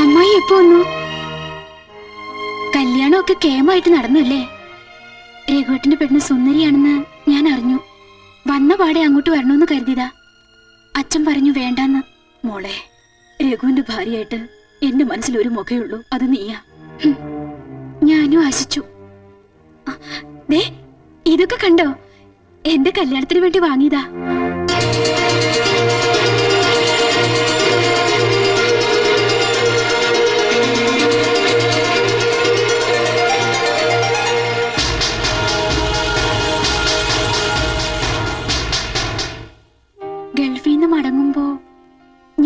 അമ്മായി എപ്പോ വന്നു? കല്യാണമൊക്കെ കേമായിട്ട് നടന്നല്ലേ? രഘുവേട്ടന്റെ പെണ്ണ് സുന്ദരിയാണെന്ന് ഞാൻ അറിഞ്ഞു. വന്ന പാടെ അങ്ങോട്ട് വരണമെന്ന് കരുതിയതാ. അച്ഛൻ പറഞ്ഞു വേണ്ടാന്ന്. മോളെ, രഘുവിന്റെ ഭാര്യയായിട്ട് എന്റെ മനസ്സിൽ ഒരു മുഖയുള്ളൂ, അത് നീയാ. ഞാനും ആശിച്ചു. ദേ, ഇതൊക്കെ കണ്ടോ? എന്റെ കല്യാണത്തിന് വേണ്ടി വാങ്ങിയതാ. ഗൾഫിൽ നിന്ന് മടങ്ങുമ്പോ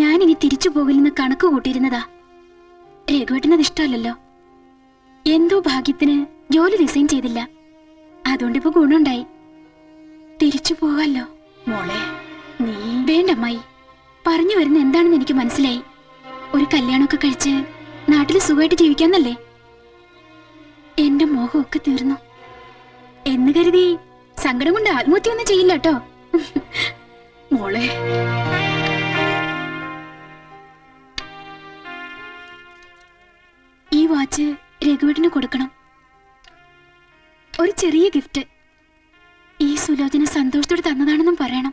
ഞാൻ ഇനി തിരിച്ചു പോകില്ലെന്ന് കണക്ക് കൂട്ടിയിരുന്നതാ. രഘുവേട്ടനത് ഇഷ്ടമല്ലല്ലോ. എന്തോ ഭാഗ്യത്തിന് ജോലി റിസൈൻ ചെയ്തില്ല. അതുകൊണ്ടിപ്പോ ഗുണമുണ്ടായി. തിരിച്ചു പോകാല്ലോ. മോളെ, നീ വേണ്ടമ്മായി. പറഞ്ഞു വരുന്ന എന്താണെന്ന് എനിക്ക് മനസ്സിലായി. ഒരു കല്യാണമൊക്കെ കഴിച്ച് നാട്ടിൽ സുഖമായിട്ട് ജീവിക്കാന്നല്ലേ? എന്റെ മോഹമൊക്കെ തീർന്നു എന്ന് കരുതി സങ്കടം കൊണ്ട് ആത്മഹത്യ ഒന്നും ചെയ്യില്ല കേട്ടോ. മോളെ, ഈ വാച്ച് രഘുവേട്ടന് കൊടുക്കണം. ഒരു ചെറിയ ഗിഫ്റ്റ്. ഈ സുലോചന സന്തോഷത്തോടെ തന്നതാണെന്നും പറയണം.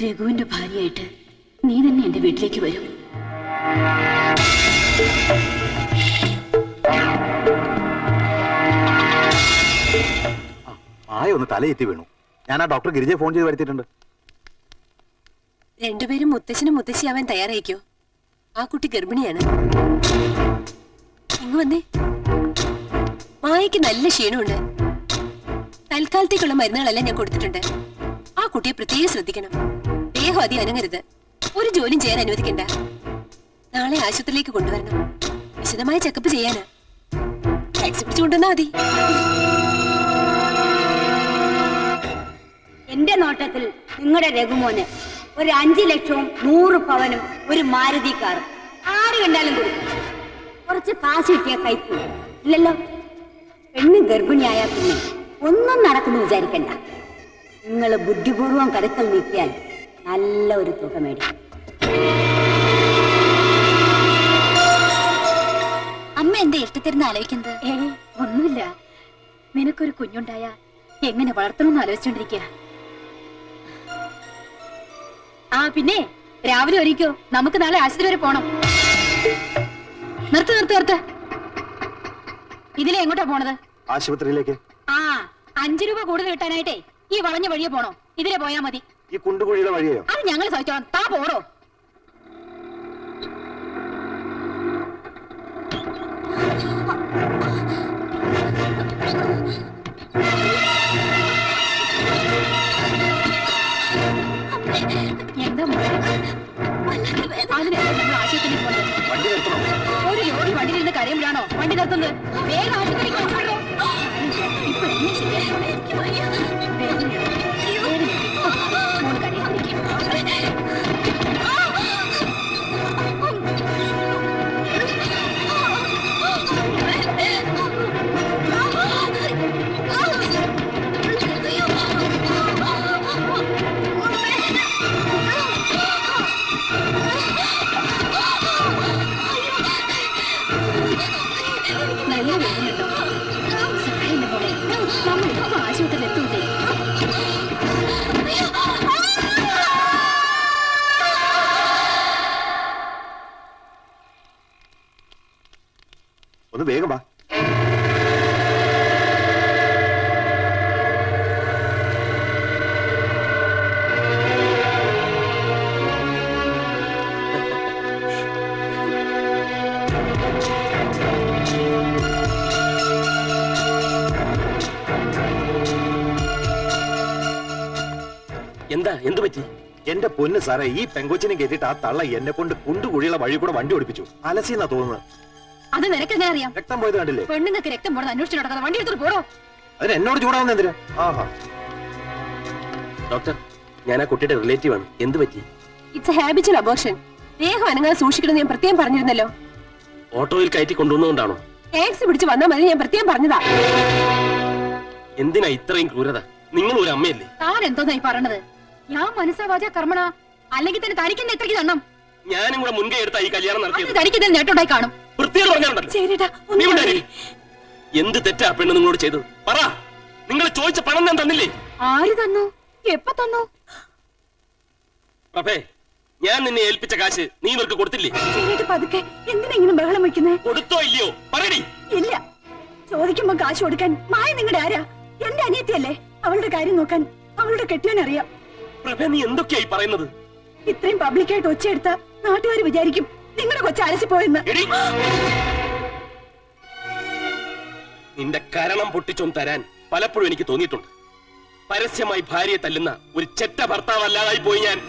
രഘുവിന്റെ ഭാര്യയായിട്ട് നീ തന്നെ എന്റെ വീട്ടിലേക്ക് വരും. ഒന്ന് തലയെത്തി വീണു. ഞാൻ ആ ഡോക്ടർ ഗിരിജയെ ഫോൺ ചെയ്ത് വരുത്തിയിട്ടുണ്ട്. രണ്ടുപേരും മുത്തശ്ശനും മുത്തശ്ശിയാവാൻ തയ്യാറായിക്കോ. ആ കുട്ടി ഗർഭിണിയാണ്. ഇങ്ങ് വന്നേ. മായയ്ക്ക് നല്ല ക്ഷീണമുണ്ട്. തൽക്കാലത്തേക്കുള്ള മരുന്നുകളെല്ലാം ഞാൻ കൊടുത്തിട്ടുണ്ട്. ആ കുട്ടിയെ പ്രത്യേകം ശ്രദ്ധിക്കണം. ദേഹം അതി അനങ്ങരുത്. ഒരു ജോലിയും ചെയ്യാൻ അനുവദിക്കണ്ട. നാളെ ആശുപത്രിയിലേക്ക് കൊണ്ടുവരണം. വിശദമായ ചെക്കപ്പ് ചെയ്യാനാ. ടാക്സി പിടിച്ചു കൊണ്ടുവന്നാ മതി. എന്റെ നോട്ടത്തിൽ നിങ്ങളുടെ രഘുമോന് ഒരു 5 ലക്ഷവും 100 പവനും ഒരു മാരുതി കാറും ആര് കണ്ടാലും കൊടുക്കും. കുറച്ച് കാശ് കിട്ടിയ കൈപ്പൂ ഇല്ലല്ലോ. പെണ്ണ് ഗർഭിണിയായ പിന്നെ ഒന്നും നടക്കുന്നു വിചാരിക്കണ്ട. നിങ്ങൾ ബുദ്ധിപൂർവം കരുത്തൽ നീക്കിയാൽ നല്ല ഒരു തുക മേടിക്കും. അമ്മ എന്താ ഇഷ്ടത്തിരുന്ന് ആലോചിക്കുന്നത്? ഒന്നുമില്ല. നിനക്കൊരു കുഞ്ഞുണ്ടായ എങ്ങനെ വളർത്തണമെന്ന് ആലോചിച്ചോണ്ടിരിക്കുക. ആ പിന്നെ രാവിലെ ഒരുക്കോ, നമുക്ക് നാളെ ആശുപത്രി വരെ പോണം. നിർത്ത്. ഇതിലെ എങ്ങോട്ടാ പോണത്? ആശുപത്രിയിലേക്ക്. ആ 5 രൂപ കൂടുതൽ കിട്ടാനായിട്ടേ ഈ വളഞ്ഞ വഴിയെ പോണോ? ഇതിലെ പോയാ മതി. ഈ കുണ്ടുകുഴിയുടെ വഴിയോ? അത് ഞങ്ങൾ സഹിച്ചോളാം. താ പോടോ. എന്താ അതിന് നമ്മൾ ആശുപത്രിയിൽ പോകുന്നത്? ഒരു ലോറി വണ്ടിയിലിരുന്ന് കരയുമ്പോഴാണോ വണ്ടി നിർത്തുന്നത്? വേഗം ആശുപത്രിക്ക് കൊണ്ടുപോകണോ? ഇപ്പൊ ഒന്ന് വേഗം വാ. എന്താ എന്ത് പറ്റി? എന്റെ പൊന്ന് സാറേ, ഈ പെങ്കൊച്ചിനെ കേട്ടിട്ട് ആ തള്ള എന്നെ കൊണ്ട് കുണ്ടുകുഴിയുള്ള വഴി കൂടെ വണ്ടി ഓടിപ്പിച്ചു. അലസിന്നാ തോന്നുന്നത്. അത് നിനക്കെങ്ങനെ അറിയാം? രക്തം പോയത് കണ്ടില്ലേ? പെണ്ണുങ്ങൾക്ക് രക്തം പോണെന്ന് അന്വേഷിച്ചു നടക്കാതെ വണ്ടി എടുത്തിട്ട് പോടോ. അതിന് എന്നോട് ചൂടാവുന്ന എന്തിനാ? ആഹാ. ഡോക്ടർ, ഞാൻ ആ കുട്ടിയുടെ റിലേറ്റീവ് ആണ്. എന്ത് പറ്റി? It's A habitual abortion. ദേഹം അനങ്ങാതെ സൂക്ഷിക്കണം ഞാൻ പ്രത്യേകം പറഞ്ഞിരുന്നല്ലോ. ഓട്ടോയിൽ കയറ്റി കൊണ്ടുവന്നുകൊണ്ടാണോ? ടാക്സി പിടിച്ച് വന്നാൽ മതി, ഞാൻ പ്രത്യേകം പറഞ്ഞതാ. എന്തിനാ ഇത്രയും ക്രൂരത? നിങ്ങൾ ഒരു അമ്മയല്ലേ? താൻ എന്തോന്നായി പറയണത്? ഞാൻ മനസ്സാവാച കർമ്മണ, അല്ലെങ്കിൽ തന്നെ തനിക്കെന്ന് എത്രയ്ക്ക് തണ്ണം? ഞാനും കൂടെ മുൻകൈ എടുത്താ ഈ കല്യാണം നടത്തിയത്. തനിക്കിതിൽ നേട്ടോണ്ടായി കാണും. വൃത്തിയോട് പറഞ്ഞാലുണ്ടല്ലോ. ചേട്ടാ നീ ഉണ്ടായി. എന്ത് തെറ്റാ പെണ്ണ് നിങ്ങളോട് ചെയ്തത്? പറ. നിങ്ങൾ ചോദിച്ച പണം ഞാൻ തന്നില്ലേ? ആര് തന്നു? എപ്പ തന്നു? പ്രഭേ, ഞാൻ നിന്നെ ഏൽപ്പിച്ച കാശ് നീ ഇവർക്ക് കൊടുത്തില്ലേ? ചേട്ടാ പതുക്കെ എന്തിനാ ഇങ്ങനെ ബഹളം വെക്കുന്നേ? കൊടുത്തോ ഇല്ലയോ പറയടി. ഇല്ല, ചോദിക്കുമ്പോ കാശ് കൊടുക്കാൻ മായ നിങ്ങളുടെ ആരാ? എന്റെ അനിയത്തിയല്ലേ? അവളുടെ കാര്യം നോക്കാൻ അവളുടെ കെട്ടിയവനറിയാം. പ്രഭേ, നീ എന്തൊക്കെയായി പറയുന്നത്? ഇത്രയും പബ്ലിക്കായിട്ട് ഒച്ചയെടുത്ത നാട്ടുകാർ വിചാരിക്കും നിങ്ങളുടെ കൊച്ചു അലസിപ്പോയെന്ന്. എടി, നിന്റെ കരണം പൊട്ടിച്ചൊന്ന് തരാൻ പലപ്പോഴും എനിക്ക് തോന്നിയിട്ടുണ്ട്. പരസ്യമായി ഭാര്യയെ തല്ലുന്ന ഒരു ചെറ്റ ഭർത്താവല്ലാതായി പോയി ഞാൻ.